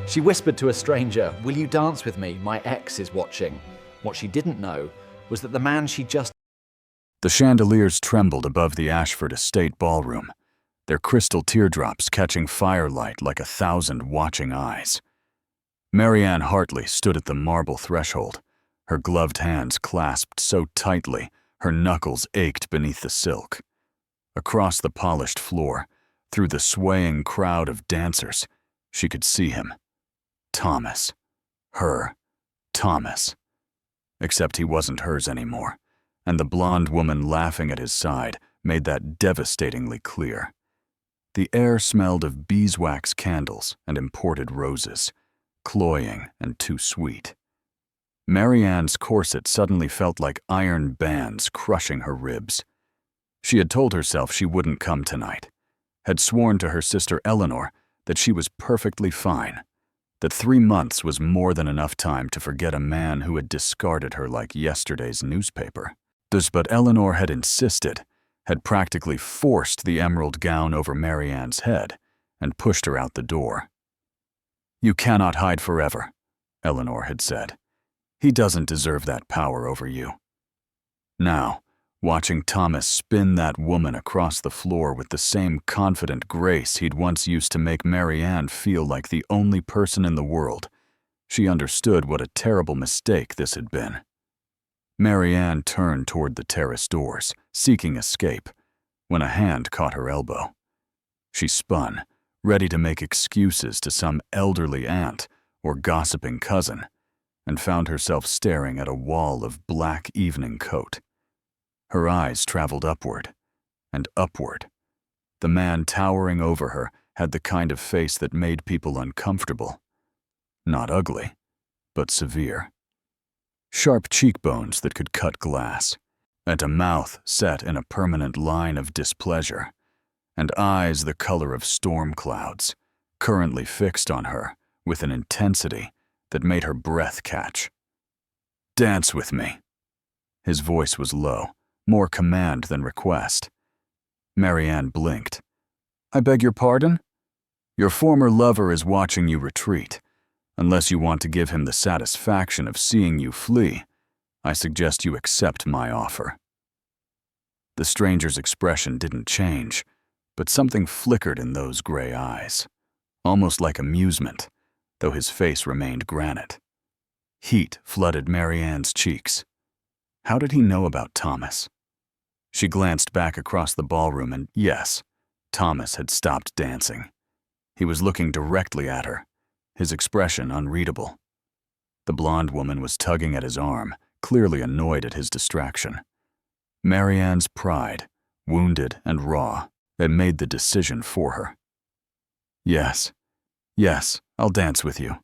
She whispered to a stranger, "Will you dance with me? My ex is watching." What she didn't know was that the man she just... The chandeliers trembled above the Ashford Estate ballroom, their crystal teardrops catching firelight like 1,000 watching eyes. Marianne Hartley stood at the marble threshold, her gloved hands clasped so tightly her knuckles ached beneath the silk. Across the polished floor, through the swaying crowd of dancers, she could see him. Thomas. Her. Thomas. Except he wasn't hers anymore, and the blonde woman laughing at his side made that devastatingly clear. The air smelled of beeswax candles and imported roses, cloying and too sweet. Marianne's corset suddenly felt like iron bands crushing her ribs. She had told herself she wouldn't come tonight, had sworn to her sister Eleanor that she was perfectly fine, that 3 months was more than enough time to forget a man who had discarded her like yesterday's newspaper. But Eleanor had insisted, had practically forced the emerald gown over Marianne's head and pushed her out the door. "You cannot hide forever," Eleanor had said. "He doesn't deserve that power over you." Now, watching Thomas spin that woman across the floor with the same confident grace he'd once used to make Marianne feel like the only person in the world, she understood what a terrible mistake this had been. Marianne turned toward the terrace doors, seeking escape, when a hand caught her elbow. She spun, ready to make excuses to some elderly aunt or gossiping cousin, and found herself staring at a wall of black evening coat. Her eyes traveled upward and upward. The man towering over her had the kind of face that made people uncomfortable. Not ugly, but severe. Sharp cheekbones that could cut glass, and a mouth set in a permanent line of displeasure, and eyes the color of storm clouds, currently fixed on her with an intensity that made her breath catch. "Dance with me." His voice was low, more command than request. Marianne blinked. "I beg your pardon? Your former lover is watching you retreat. Unless you want to give him the satisfaction of seeing you flee, I suggest you accept my offer." The stranger's expression didn't change, but something flickered in those gray eyes, almost like amusement, though his face remained granite. Heat flooded Marianne's cheeks. How did he know about Thomas? She glanced back across the ballroom and, yes, Thomas had stopped dancing. He was looking directly at her, his expression unreadable. The blonde woman was tugging at his arm, clearly annoyed at his distraction. Marianne's pride, wounded and raw, had made the decision for her. Yes, I'll dance with you."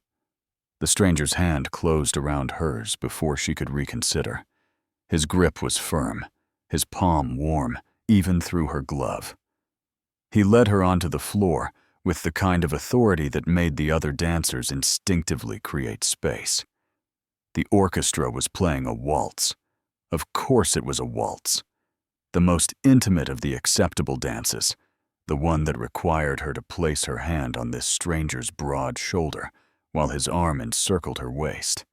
The stranger's hand closed around hers before she could reconsider. His grip was firm, his palm warm, even through her glove. He led her onto the floor with the kind of authority that made the other dancers instinctively create space. The orchestra was playing a waltz. Of course it was a waltz. The most intimate of the acceptable dances, the one that required her to place her hand on this stranger's broad shoulder while his arm encircled her waist.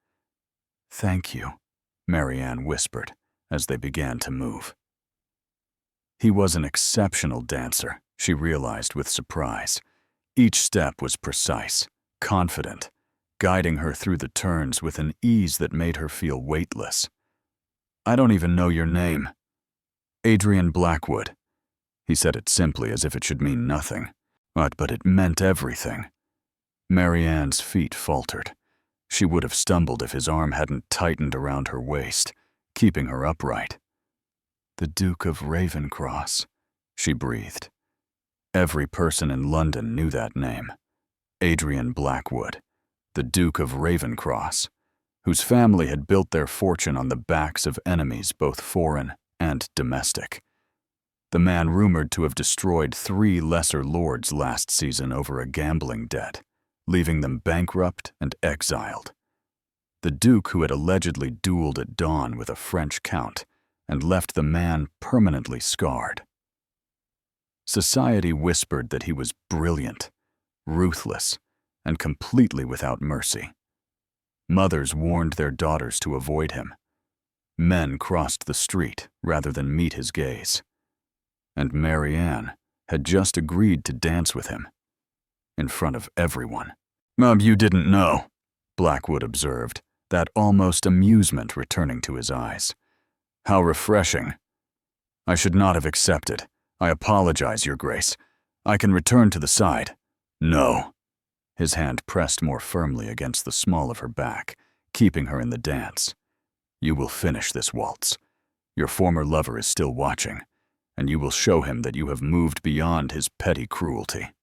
"Thank you," Marianne whispered as they began to move. He was an exceptional dancer, she realized with surprise. Each step was precise, confident, guiding her through the turns with an ease that made her feel weightless. "I don't even know your name." "Adrian Blackwood." He said it simply as if it should mean nothing, but it meant everything. Marianne's feet faltered. She would have stumbled if his arm hadn't tightened around her waist, keeping her upright. "The Duke of Ravenscross," she breathed. Every person in London knew that name. Adrian Blackwood, the Duke of Ravenscross, whose family had built their fortune on the backs of enemies both foreign and domestic. The man rumored to have destroyed 3 lesser lords last season over a gambling debt, leaving them bankrupt and exiled. The Duke who had allegedly dueled at dawn with a French count and left the man permanently scarred. Society whispered that he was brilliant, ruthless, and completely without mercy. Mothers warned their daughters to avoid him. Men crossed the street rather than meet his gaze. And Marianne had just agreed to dance with him, in front of everyone. You didn't know," Blackwood observed, that almost amusement returning to his eyes. "How refreshing. I should not have accepted. I apologize, Your Grace. I can return to the side." "No." His hand pressed more firmly against the small of her back, keeping her in the dance. "You will finish this waltz. Your former lover is still watching, and you will show him that you have moved beyond his petty cruelty."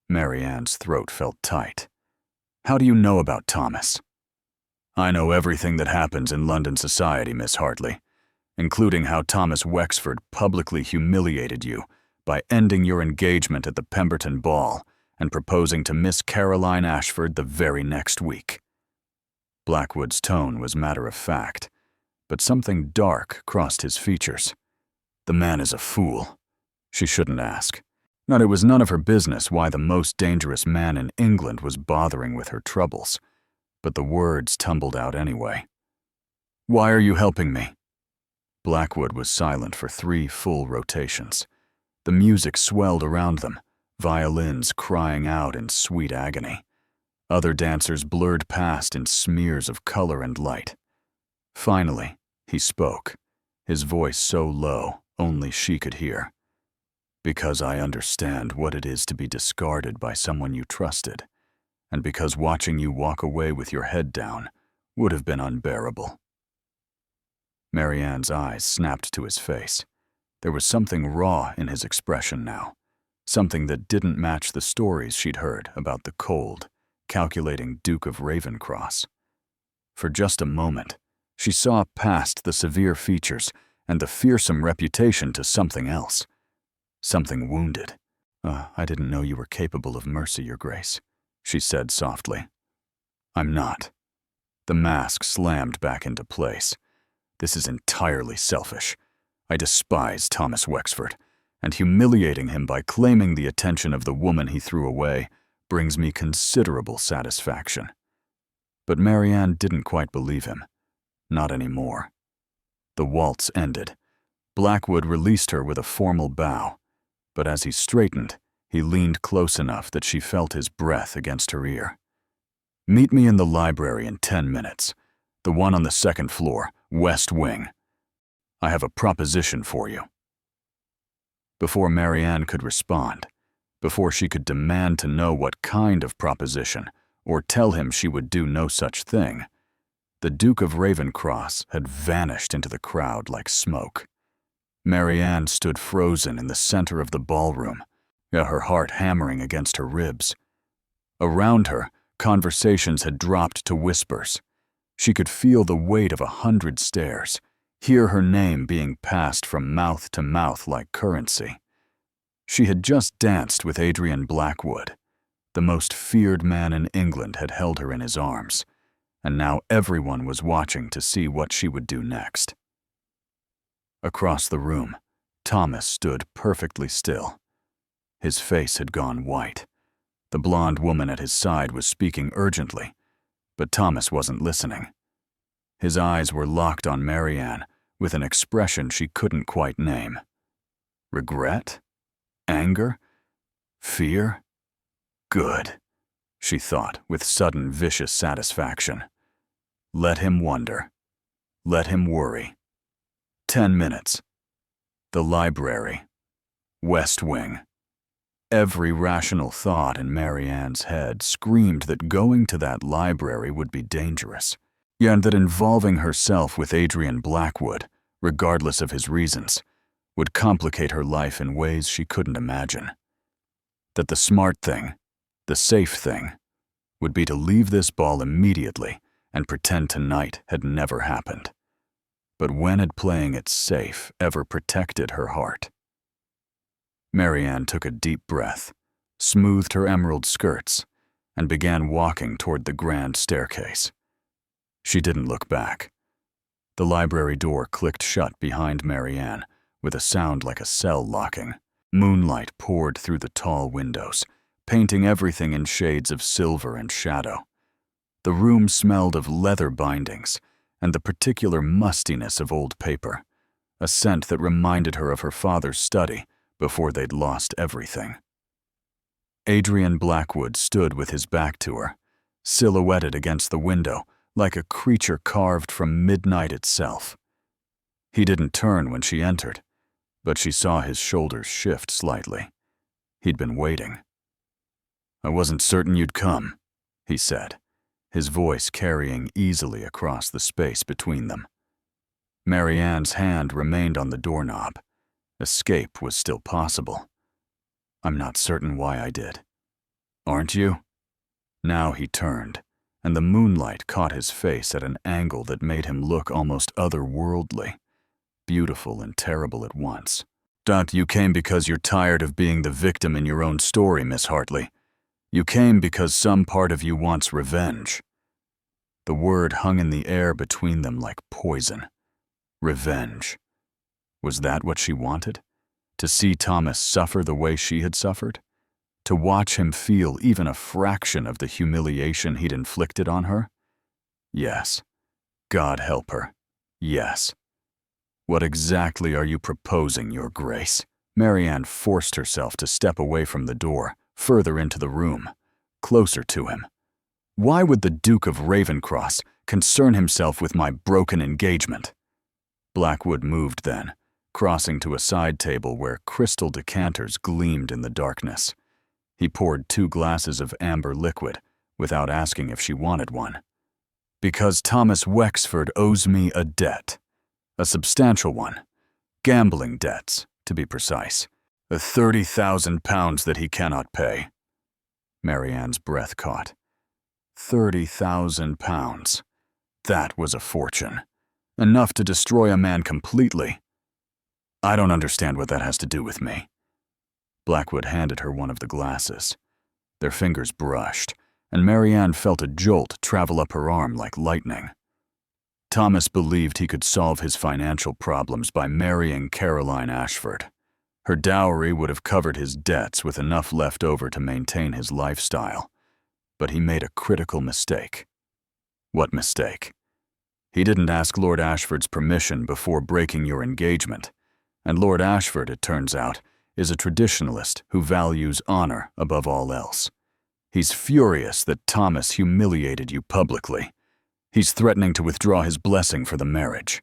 Marianne's throat felt tight. "How do you know about Thomas?" "I know everything that happens in London society, Miss Hartley, including how Thomas Wexford publicly humiliated you by ending your engagement at the Pemberton Ball and proposing to Miss Caroline Ashford the very next week." Blackwood's tone was matter-of-fact, but something dark crossed his features. The man is a fool. She shouldn't ask. Not it was none of her business why the most dangerous man in England was bothering with her troubles, but the words tumbled out anyway. "Why are you helping me?" Blackwood was silent for 3 full rotations. The music swelled around them, violins crying out in sweet agony. Other dancers blurred past in smears of color and light. Finally, he spoke, his voice so low only she could hear. "Because I understand what it is to be discarded by someone you trusted, and because watching you walk away with your head down would have been unbearable." Marianne's eyes snapped to his face. There was something raw in his expression now, something that didn't match the stories she'd heard about the cold, calculating Duke of Ravencross. For just a moment, she saw past the severe features and the fearsome reputation to something else. Something wounded. "I didn't know you were capable of mercy, Your Grace," she said softly. "I'm not." The mask slammed back into place. "This is entirely selfish. I despise Thomas Wexford, and humiliating him by claiming the attention of the woman he threw away brings me considerable satisfaction." But Marianne didn't quite believe him. Not anymore. The waltz ended. Blackwood released her with a formal bow, but as he straightened, he leaned close enough that she felt his breath against her ear. "Meet me in the library in 10 minutes, the one on the 2nd floor, West Wing. I have a proposition for you." Before Marianne could respond, before she could demand to know what kind of proposition, or tell him she would do no such thing, the Duke of Ravencross had vanished into the crowd like smoke. Marianne stood frozen in the center of the ballroom, her heart hammering against her ribs. Around her, conversations had dropped to whispers. She could feel the weight of 100 stares, hear her name being passed from mouth to mouth like currency. She had just danced with Adrian Blackwood. The most feared man in England had held her in his arms, and now everyone was watching to see what she would do next. Across the room, Thomas stood perfectly still. His face had gone white. The blonde woman at his side was speaking urgently, but Thomas wasn't listening. His eyes were locked on Marianne with an expression she couldn't quite name. Regret? Anger? Fear? Good, she thought with sudden vicious satisfaction. Let him wonder. Let him worry. 10 minutes. The library. West Wing. Every rational thought in Marianne's head screamed that going to that library would be dangerous, and that involving herself with Adrian Blackwood, regardless of his reasons, would complicate her life in ways she couldn't imagine. That the smart thing, the safe thing, would be to leave this ball immediately and pretend tonight had never happened. But when had playing it safe ever protected her heart? Marianne took a deep breath, smoothed her emerald skirts, and began walking toward the grand staircase. She didn't look back. The library door clicked shut behind Marianne with a sound like a cell locking. Moonlight poured through the tall windows, painting everything in shades of silver and shadow. The room smelled of leather bindings and the particular mustiness of old paper, a scent that reminded her of her father's study before they'd lost everything. Adrian Blackwood stood with his back to her, silhouetted against the window like a creature carved from midnight itself. He didn't turn when she entered, but she saw his shoulders shift slightly. He'd been waiting. "I wasn't certain you'd come," he said, his voice carrying easily across the space between them. Marianne's hand remained on the doorknob. Escape was still possible. "I'm not certain why I did." "Aren't you?" Now he turned, and the moonlight caught his face at an angle that made him look almost otherworldly, beautiful and terrible at once. "You came because you're tired of being the victim in your own story, Miss Hartley. You came because some part of you wants revenge." The word hung in the air between them like poison. Revenge. Was that what she wanted? To see Thomas suffer the way she had suffered? To watch him feel even a fraction of the humiliation he'd inflicted on her? Yes. God help her. Yes. "What exactly are you proposing, Your Grace?" Marianne forced herself to step away from the door, further into the room, closer to him. Why would the Duke of Ravencross concern himself with my broken engagement? Blackwood moved then, crossing to a side table where crystal decanters gleamed in the darkness. He poured 2 glasses of amber liquid, without asking if she wanted one. "Because Thomas Wexford owes me a debt. A substantial one. Gambling debts, to be precise. £30,000 that he cannot pay." Marianne's breath caught. £30,000. That was a fortune. Enough to destroy a man completely. "I don't understand what that has to do with me." Blackwood handed her one of the glasses. Their fingers brushed, and Marianne felt a jolt travel up her arm like lightning. Thomas believed he could solve his financial problems by marrying Caroline Ashford. Her dowry would have covered his debts with enough left over to maintain his lifestyle. But he made a critical mistake. What mistake? He didn't ask Lord Ashford's permission before breaking your engagement, and Lord Ashford, it turns out, is a traditionalist who values honor above all else. He's furious that Thomas humiliated you publicly. He's threatening to withdraw his blessing for the marriage.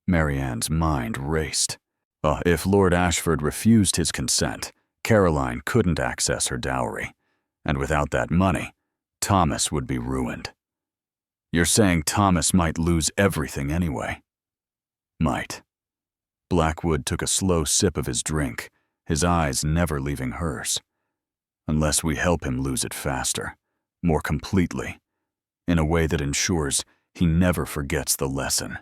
Marianne's mind raced. If Lord Ashford refused his consent, Caroline couldn't access her dowry, and without that money, Thomas would be ruined. "You're saying Thomas might lose everything anyway?" "Might." Blackwood took a slow sip of his drink, his eyes never leaving hers. "Unless we help him lose it faster, more completely, in a way that ensures he never forgets the lesson."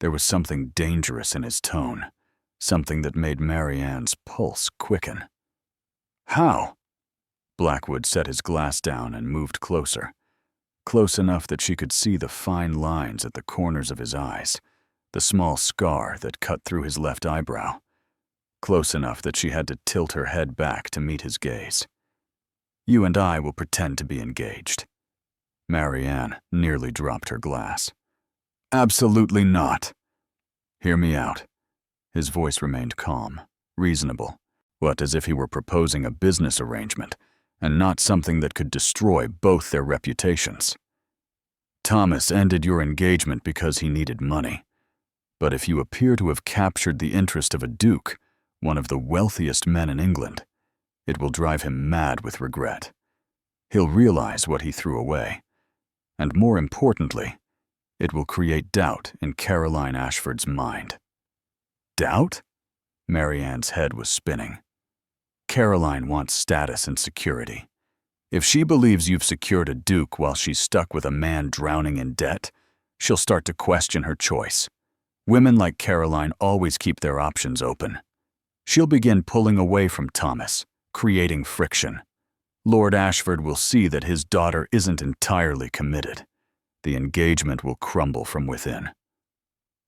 There was something dangerous in his tone, something that made Marianne's pulse quicken. "How?" Blackwood set his glass down and moved closer, close enough that she could see the fine lines at the corners of his eyes, the small scar that cut through his left eyebrow, close enough that she had to tilt her head back to meet his gaze. "You and I will pretend to be engaged." Marianne nearly dropped her glass. "Absolutely not." "Hear me out." His voice remained calm, reasonable, as if he were proposing a business arrangement, and not something that could destroy both their reputations. "Thomas ended your engagement because he needed money. But if you appear to have captured the interest of a duke, one of the wealthiest men in England, it will drive him mad with regret. He'll realize what he threw away. And more importantly, it will create doubt in Caroline Ashford's mind." "Doubt?" Marianne's head was spinning. "Caroline wants status and security. If she believes you've secured a duke while she's stuck with a man drowning in debt, she'll start to question her choice. Women like Caroline always keep their options open. She'll begin pulling away from Thomas, creating friction. Lord Ashford will see that his daughter isn't entirely committed. The engagement will crumble from within."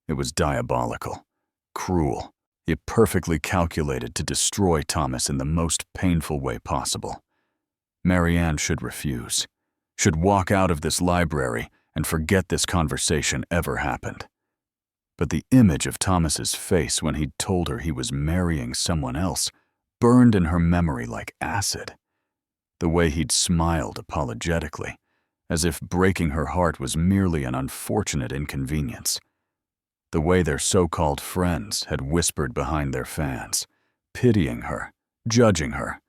It was diabolical, cruel, It perfectly calculated to destroy Thomas in the most painful way possible. Marianne should refuse, should walk out of this library and forget this conversation ever happened. But the image of Thomas's face when he'd told her he was marrying someone else burned in her memory like acid. The way he'd smiled apologetically, as if breaking her heart was merely an unfortunate inconvenience. The way their so-called friends had whispered behind their fans, pitying her, judging her,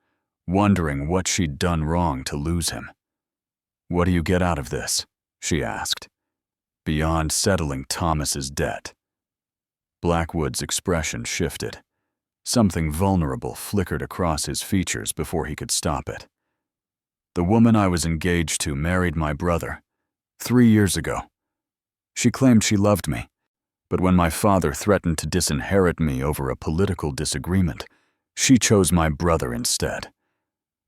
wondering what she'd done wrong to lose him. "What do you get out of this?" she asked. "Beyond settling Thomas's debt." Blackwood's expression shifted. Something vulnerable flickered across his features before he could stop it. "The woman I was engaged to married my brother 3 years ago. She claimed she loved me, but when my father threatened to disinherit me over a political disagreement, she chose my brother instead.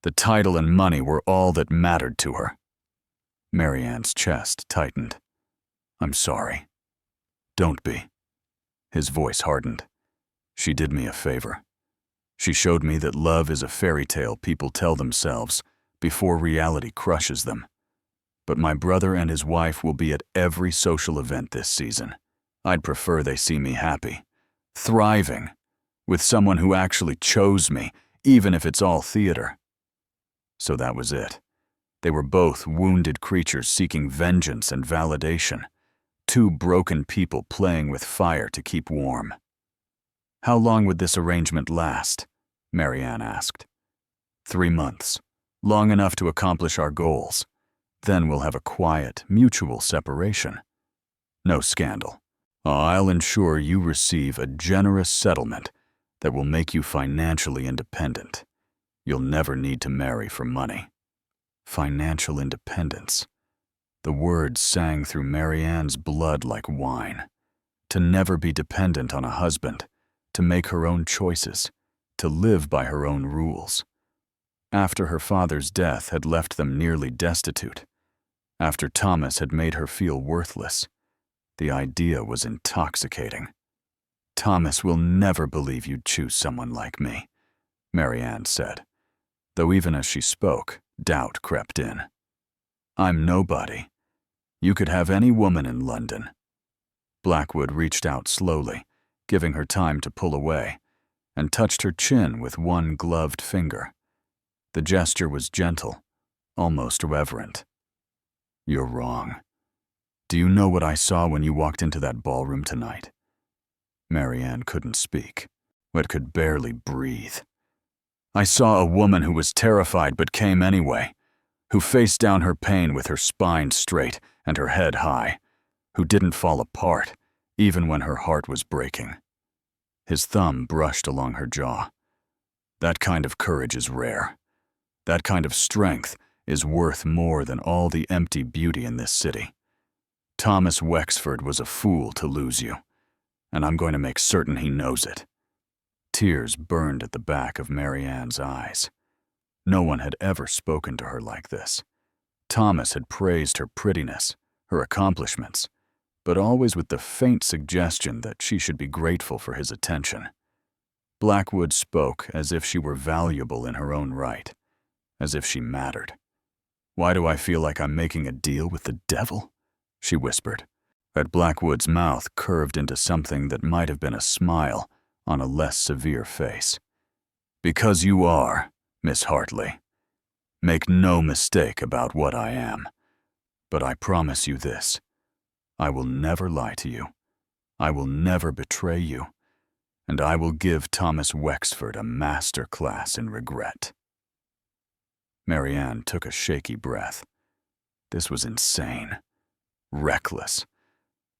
The title and money were all that mattered to her." Marianne's chest tightened. "I'm sorry." "Don't be." His voice hardened. "She did me a favor. She showed me that love is a fairy tale people tell themselves before reality crushes them. But my brother and his wife will be at every social event this season. I'd prefer they see me happy, thriving, with someone who actually chose me, even if it's all theater." So that was it. They were both wounded creatures seeking vengeance and validation. Two broken people playing with fire to keep warm. "How long would this arrangement last?" Marianne asked. 3 months. Long enough to accomplish our goals. Then we'll have a quiet, mutual separation. No scandal. I'll ensure you receive a generous settlement that will make you financially independent. You'll never need to marry for money." Financial independence. The words sang through Marianne's blood like wine. To never be dependent on a husband, to make her own choices, to live by her own rules. After her father's death had left them nearly destitute, after Thomas had made her feel worthless, the idea was intoxicating. "Thomas will never believe you'd choose someone like me," Marianne said, though even as she spoke, doubt crept in. "I'm nobody. You could have any woman in London." Blackwood reached out slowly, giving her time to pull away, and touched her chin with one gloved finger. The gesture was gentle, almost reverent. "You're wrong. Do you know what I saw when you walked into that ballroom tonight?" Marianne couldn't speak, but could barely breathe. "I saw a woman who was terrified but came anyway, who faced down her pain with her spine straight and her head high, who didn't fall apart, even when her heart was breaking." His thumb brushed along her jaw. "That kind of courage is rare. That kind of strength is worth more than all the empty beauty in this city. Thomas Wexford was a fool to lose you, and I'm going to make certain he knows it." Tears burned at the back of Marianne's eyes. No one had ever spoken to her like this. Thomas had praised her prettiness, her accomplishments, but always with the faint suggestion that she should be grateful for his attention. Blackwood spoke as if she were valuable in her own right, as if she mattered. "Why do I feel like I'm making a deal with the devil?" she whispered. At Blackwood's mouth curved into something that might have been a smile on a less severe face. "Because you are, Miss Hartley. Make no mistake about what I am. But I promise you this. I will never lie to you. I will never betray you. And I will give Thomas Wexford a master class in regret." Marianne took a shaky breath. This was insane. Reckless.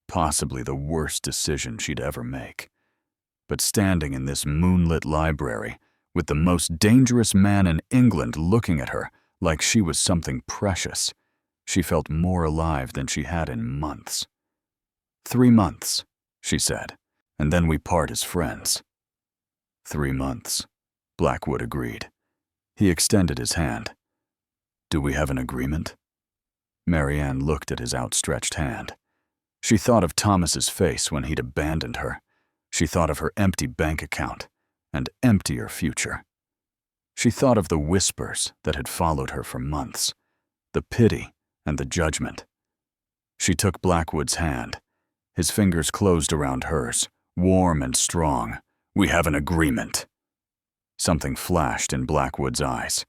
Possibly the worst decision she'd ever make. But standing in this moonlit library, with the most dangerous man in England looking at her like she was something precious, she felt more alive than she had in months. 3 months, she said, and then we part as friends. 3 months, Blackwood agreed. He extended his hand. "Do we have an agreement?" Marianne looked at his outstretched hand. She thought of Thomas's face when he'd abandoned her. She thought of her empty bank account and emptier future. She thought of the whispers that had followed her for months, the pity and the judgment. She took Blackwood's hand. His fingers closed around hers, warm and strong. "We have an agreement." Something flashed in Blackwood's eyes.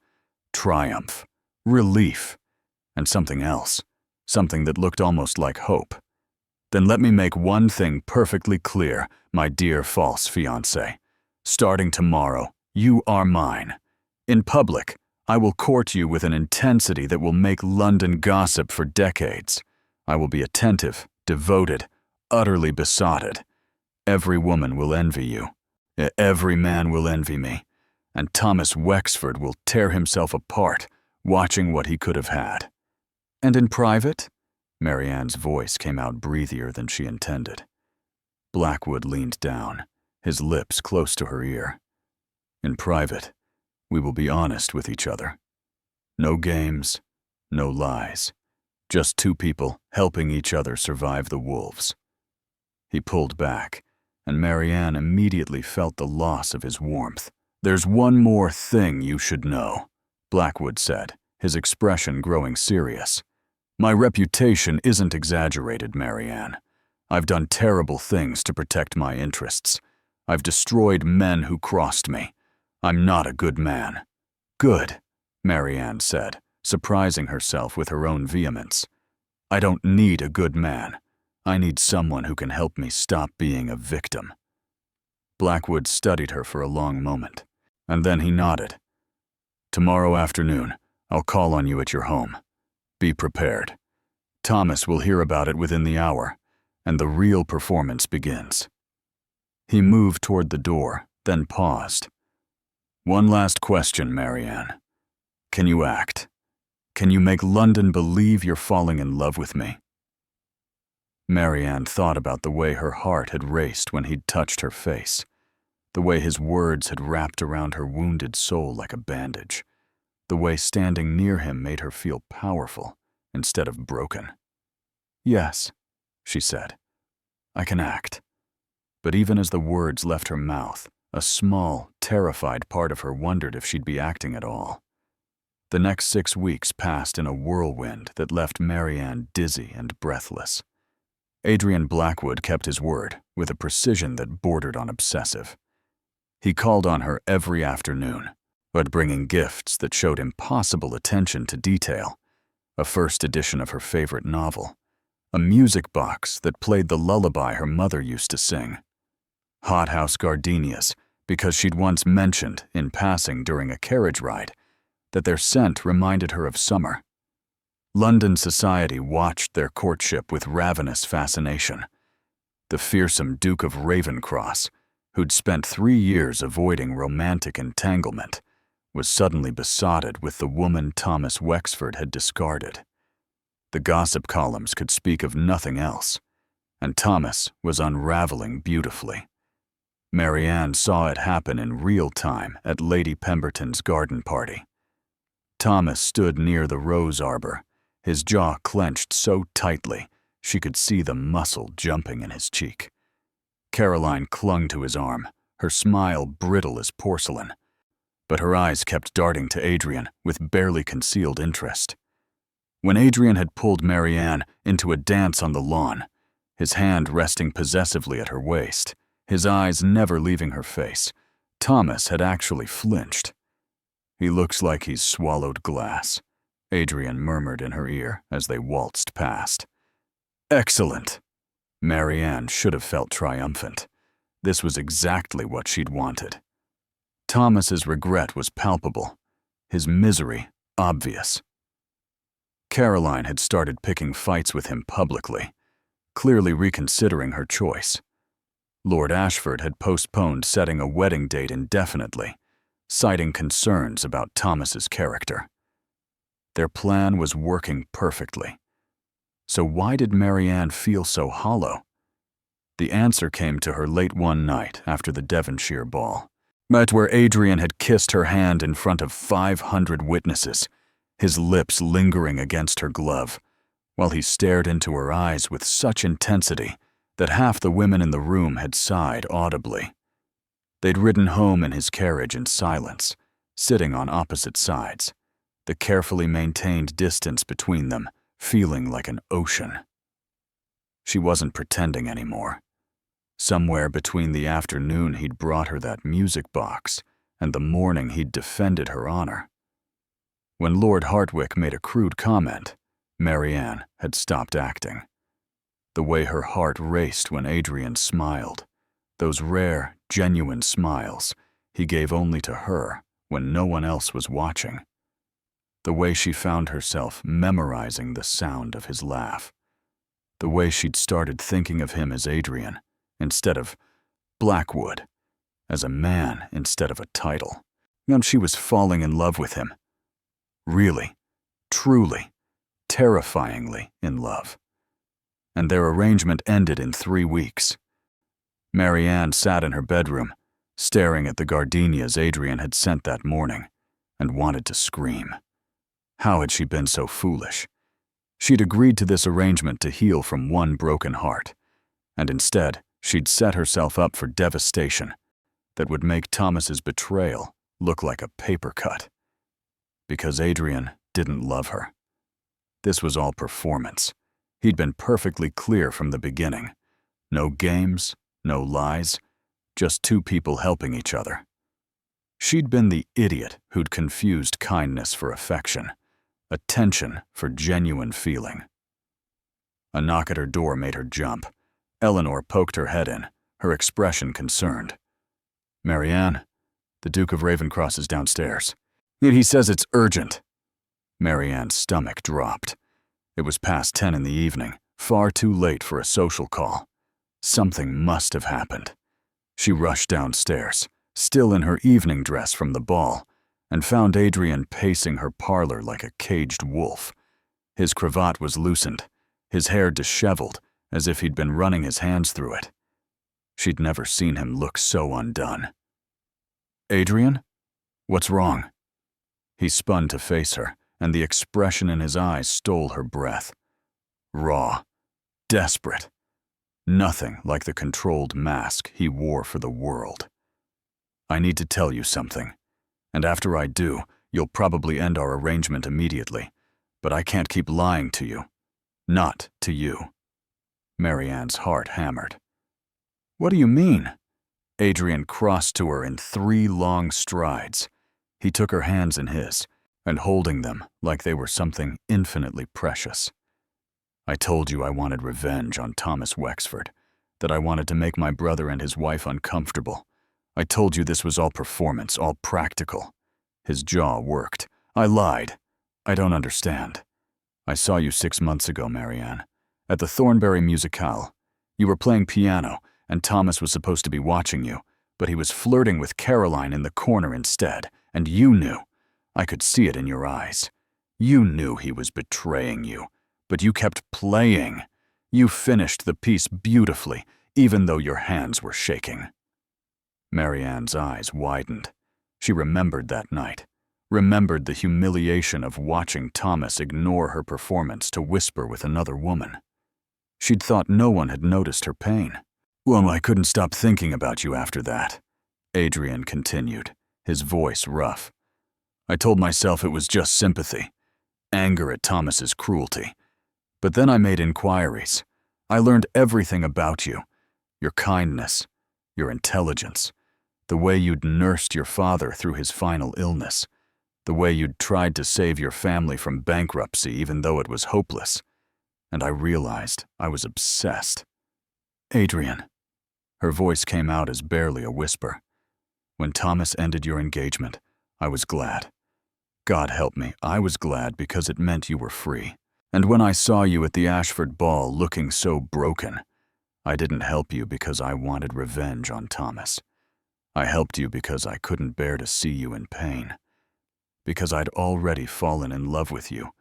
Triumph, relief, and something else, something that looked almost like hope. "Then let me make one thing perfectly clear, my dear false fiancé. Starting tomorrow, you are mine. In public, I will court you with an intensity that will make London gossip for decades. I will be attentive, devoted, utterly besotted. Every woman will envy you. Every man will envy me. And Thomas Wexford will tear himself apart, watching what he could have had." "And in private?" Marianne's voice came out breathier than she intended. Blackwood leaned down, his lips close to her ear. "In private, we will be honest with each other. No games, no lies. Just two people helping each other survive the wolves." He pulled back, and Marianne immediately felt the loss of his warmth. "There's one more thing you should know," Blackwood said, his expression growing serious. "My reputation isn't exaggerated, Marianne. I've done terrible things to protect my interests. I've destroyed men who crossed me. I'm not a good man." "Good," Marianne said, surprising herself with her own vehemence. "I don't need a good man. I need someone who can help me stop being a victim." Blackwood studied her for a long moment, and then he nodded. "Tomorrow afternoon, I'll call on you at your home. Be prepared. Thomas will hear about it within the hour, and the real performance begins." He moved toward the door, then paused. "One last question, Marianne. Can you act? Can you make London believe you're falling in love with me?" Marianne thought about the way her heart had raced when he'd touched her face, the way his words had wrapped around her wounded soul like a bandage, the way standing near him made her feel powerful instead of broken. "Yes," she said, "I can act." But even as the words left her mouth, a small, terrified part of her wondered if she'd be acting at all. The next 6 weeks passed in a whirlwind that left Marianne dizzy and breathless. Adrian Blackwood kept his word with a precision that bordered on obsessive. He called on her every afternoon, but bringing gifts that showed impossible attention to detail, a first edition of her favorite novel, a music box that played the lullaby her mother used to sing, hothouse gardenias because she'd once mentioned, in passing during a carriage ride, that their scent reminded her of summer. London society watched their courtship with ravenous fascination. The fearsome Duke of Ravenscross, who'd spent 3 years avoiding romantic entanglement, was suddenly besotted with the woman Thomas Wexford had discarded. The gossip columns could speak of nothing else, and Thomas was unraveling beautifully. Marianne saw it happen in real time at Lady Pemberton's garden party. Thomas stood near the rose arbor, his jaw clenched so tightly she could see the muscle jumping in his cheek. Caroline clung to his arm, her smile brittle as porcelain, but her eyes kept darting to Adrian with barely concealed interest. When Adrian had pulled Marianne into a dance on the lawn, his hand resting possessively at her waist, his eyes never leaving her face, Thomas had actually flinched. "He looks like he's swallowed glass," Adrian murmured in her ear as they waltzed past. "Excellent!" Marianne should have felt triumphant. This was exactly what she'd wanted. Thomas's regret was palpable, his misery obvious. Caroline had started picking fights with him publicly, clearly reconsidering her choice. Lord Ashford had postponed setting a wedding date indefinitely, citing concerns about Thomas's character. Their plan was working perfectly. So why did Marianne feel so hollow? The answer came to her late one night after the Devonshire ball, met where Adrian had kissed her hand in front of 500 witnesses, his lips lingering against her glove, while he stared into her eyes with such intensity that half the women in the room had sighed audibly. They'd ridden home in his carriage in silence, sitting on opposite sides, the carefully maintained distance between them feeling like an ocean. She wasn't pretending anymore. Somewhere between the afternoon he'd brought her that music box and the morning he'd defended her honor. When Lord Hartwick made a crude comment, Marianne had stopped acting. The way her heart raced when Adrian smiled, those rare, genuine smiles he gave only to her when no one else was watching. The way she found herself memorizing the sound of his laugh. The way she'd started thinking of him as Adrian instead of Blackwood, as a man instead of a title. And she was falling in love with him. Really, truly, terrifyingly in love. And their arrangement ended in 3 weeks. Marianne sat in her bedroom, staring at the gardenias Adrian had sent that morning, and wanted to scream. How had she been so foolish? She'd agreed to this arrangement to heal from one broken heart, and instead, she'd set herself up for devastation that would make Thomas's betrayal look like a paper cut. Because Adrian didn't love her. This was all performance. He'd been perfectly clear from the beginning. No games, no lies, just 2 people helping each other. She'd been the idiot who'd confused kindness for affection, attention for genuine feeling. A knock at her door made her jump. Eleanor poked her head in, her expression concerned. "Marianne, the Duke of Ravencross is downstairs. He says it's urgent." Marianne's stomach dropped. It was past 10 in the evening, far too late for a social call. Something must have happened. She rushed downstairs, still in her evening dress from the ball, and found Adrian pacing her parlor like a caged wolf. His cravat was loosened, his hair disheveled, as if he'd been running his hands through it. She'd never seen him look so undone. "Adrian? What's wrong?" He spun to face her, and the expression in his eyes stole her breath. Raw, desperate. Nothing like the controlled mask he wore for the world. "I need to tell you something, and after I do, you'll probably end our arrangement immediately, but I can't keep lying to you. Not to you." Marianne's heart hammered. "What do you mean?" Adrian crossed to her in 3 long strides. He took her hands in his, and holding them like they were something infinitely precious. "I told you I wanted revenge on Thomas Wexford, that I wanted to make my brother and his wife uncomfortable. I told you this was all performance, all practical." His jaw worked. "I lied. I don't understand. I saw you 6 months ago, Marianne, at the Thornbury Musicale. You were playing piano, and Thomas was supposed to be watching you, but he was flirting with Caroline in the corner instead, and you knew. I could see it in your eyes. You knew he was betraying you, but you kept playing. You finished the piece beautifully, even though your hands were shaking." Marianne's eyes widened. She remembered that night, remembered the humiliation of watching Thomas ignore her performance to whisper with another woman. She'd thought no one had noticed her pain. "Well, I couldn't stop thinking about you after that," Adrian continued, his voice rough. "I told myself it was just sympathy, anger at Thomas's cruelty. But then I made inquiries. I learned everything about you, your kindness, your intelligence, the way you'd nursed your father through his final illness, the way you'd tried to save your family from bankruptcy even though it was hopeless. And I realized I was obsessed." "Adrian." Her voice came out as barely a whisper. "When Thomas ended your engagement, I was glad. God help me, I was glad because it meant you were free. And when I saw you at the Ashford ball looking so broken, I didn't help you because I wanted revenge on Thomas. I helped you because I couldn't bear to see you in pain. Because I'd already fallen in love with you,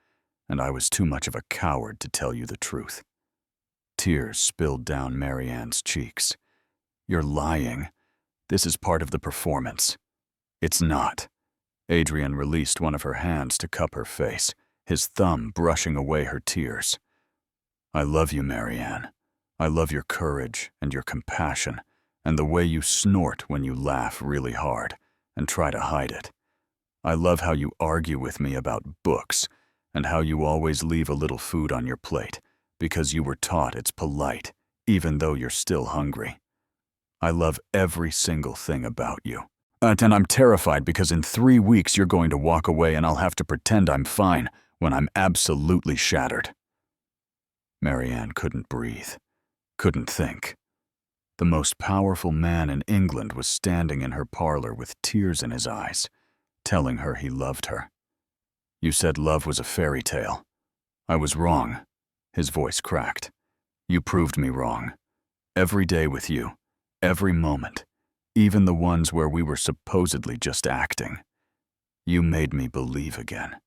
and I was too much of a coward to tell you the truth." Tears spilled down Marianne's cheeks. "You're lying. This is part of the performance." "It's not." Adrian released one of her hands to cup her face, his thumb brushing away her tears. "I love you, Marianne. I love your courage and your compassion, and the way you snort when you laugh really hard and try to hide it. I love how you argue with me about books, and how you always leave a little food on your plate, because you were taught it's polite, even though you're still hungry. I love every single thing about you. And I'm terrified because in 3 weeks you're going to walk away and I'll have to pretend I'm fine when I'm absolutely shattered. Marianne couldn't breathe, couldn't think. The most powerful man in England was standing in her parlor with tears in his eyes, telling her he loved her. You said love was a fairy tale. I was wrong. His voice cracked. You proved me wrong. Every day with you, every moment, even the ones where we were supposedly just acting. You made me believe again.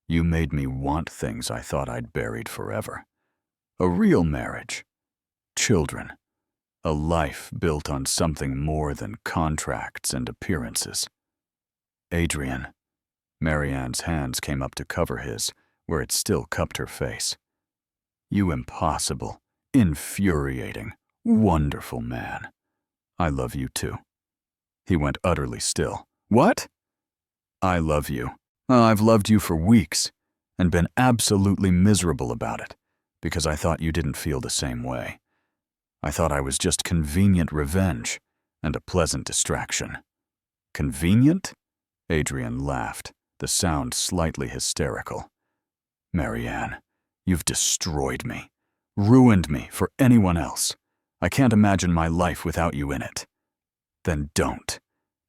You made me want things I thought I'd buried forever. A real marriage. Children. A life built on something more than contracts and appearances. Adrian. Marianne's hands came up to cover his, where it still cupped her face. You impossible, infuriating, wonderful man. I love you too. He went utterly still. What? I love you. I've loved you for weeks, and been absolutely miserable about it, because I thought you didn't feel the same way. I thought I was just convenient revenge, and a pleasant distraction. Convenient? Adrian laughed, the sound slightly hysterical. Marianne, you've destroyed me, ruined me for anyone else. I can't imagine my life without you in it. Then don't.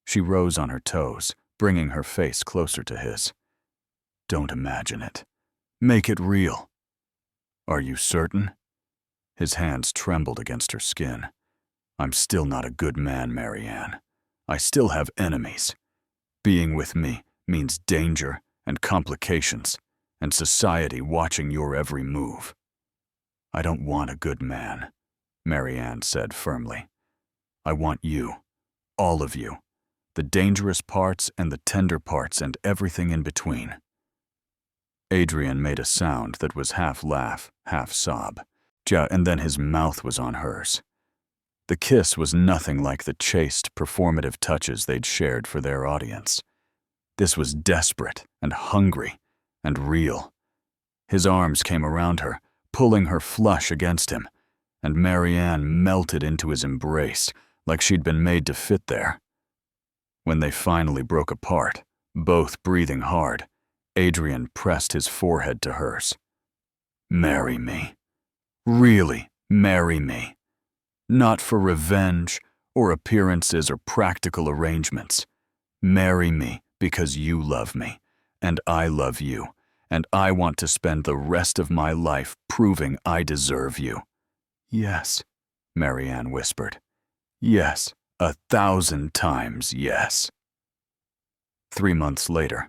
She rose on her toes, bringing her face closer to his. Don't imagine it. Make it real. Are you certain? His hands trembled against her skin. I'm still not a good man, Marianne. I still have enemies. Being with me means danger and complications, and society watching your every move. I don't want a good man, Marianne said firmly. I want you, all of you, the dangerous parts and the tender parts and everything in between. Adrian made a sound that was half laugh, half sob, and then his mouth was on hers. The kiss was nothing like the chaste, performative touches they'd shared for their audience. This was desperate and hungry and real. His arms came around her, pulling her flush against him, and Marianne melted into his embrace like she'd been made to fit there. When they finally broke apart, both breathing hard, Adrian pressed his forehead to hers. Marry me. Really, marry me. Not for revenge or appearances or practical arrangements. Marry me because you love me, and I love you, and I want to spend the rest of my life proving I deserve you. Yes, Marianne whispered. Yes, 1,000 times yes. 3 months later,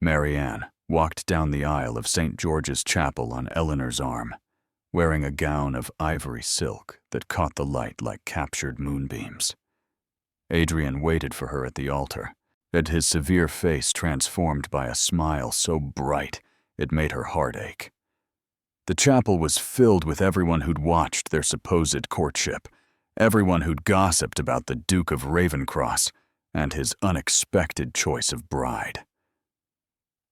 Marianne walked down the aisle of St. George's Chapel on Eleanor's arm, wearing a gown of ivory silk that caught the light like captured moonbeams. Adrian waited for her at the altar, and his severe face transformed by a smile so bright it made her heart ache. The chapel was filled with everyone who'd watched their supposed courtship, everyone who'd gossiped about the Duke of Ravencross and his unexpected choice of bride.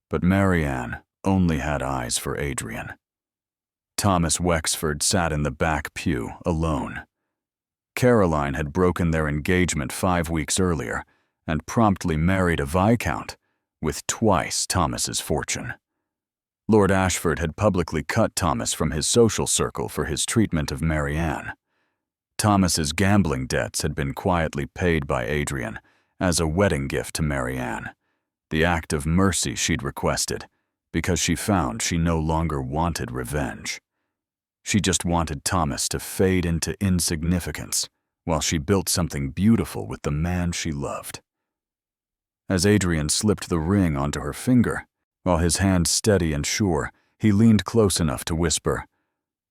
But Marianne only had eyes for Adrian. Thomas Wexford sat in the back pew, alone. Caroline had broken their engagement 5 weeks earlier and promptly married a viscount with twice Thomas's fortune. Lord Ashford had publicly cut Thomas from his social circle for his treatment of Marianne. Thomas's gambling debts had been quietly paid by Adrian as a wedding gift to Marianne, the act of mercy she'd requested because she found she no longer wanted revenge. She just wanted Thomas to fade into insignificance while she built something beautiful with the man she loved. As Adrian slipped the ring onto her finger, while his hand steady and sure, he leaned close enough to whisper,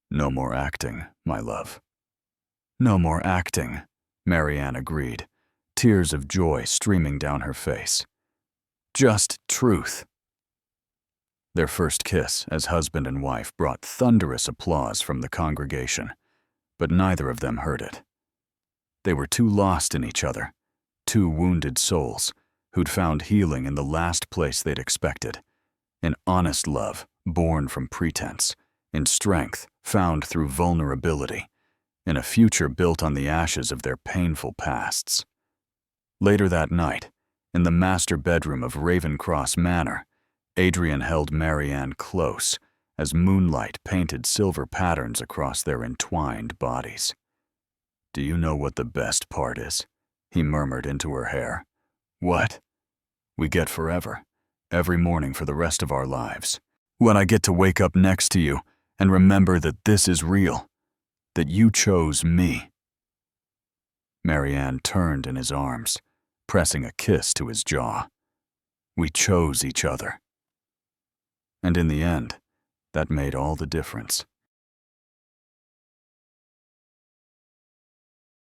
"No more acting, my love." "No more acting," Marianne agreed, tears of joy streaming down her face. "Just truth." Their first kiss as husband and wife brought thunderous applause from the congregation, but neither of them heard it. They were too lost in each other, two wounded souls who'd found healing in the last place they'd expected, in honest love born from pretense, in strength found through vulnerability, in a future built on the ashes of their painful pasts. Later that night, in the master bedroom of Ravencross Manor, Adrian held Marianne close as moonlight painted silver patterns across their entwined bodies. "Do you know what the best part is?" he murmured into her hair. "What?" "We get forever, every morning for the rest of our lives. When I get to wake up next to you and remember that this is real, that you chose me." Marianne turned in his arms, pressing a kiss to his jaw. "We chose each other." And in the end, that made all the difference.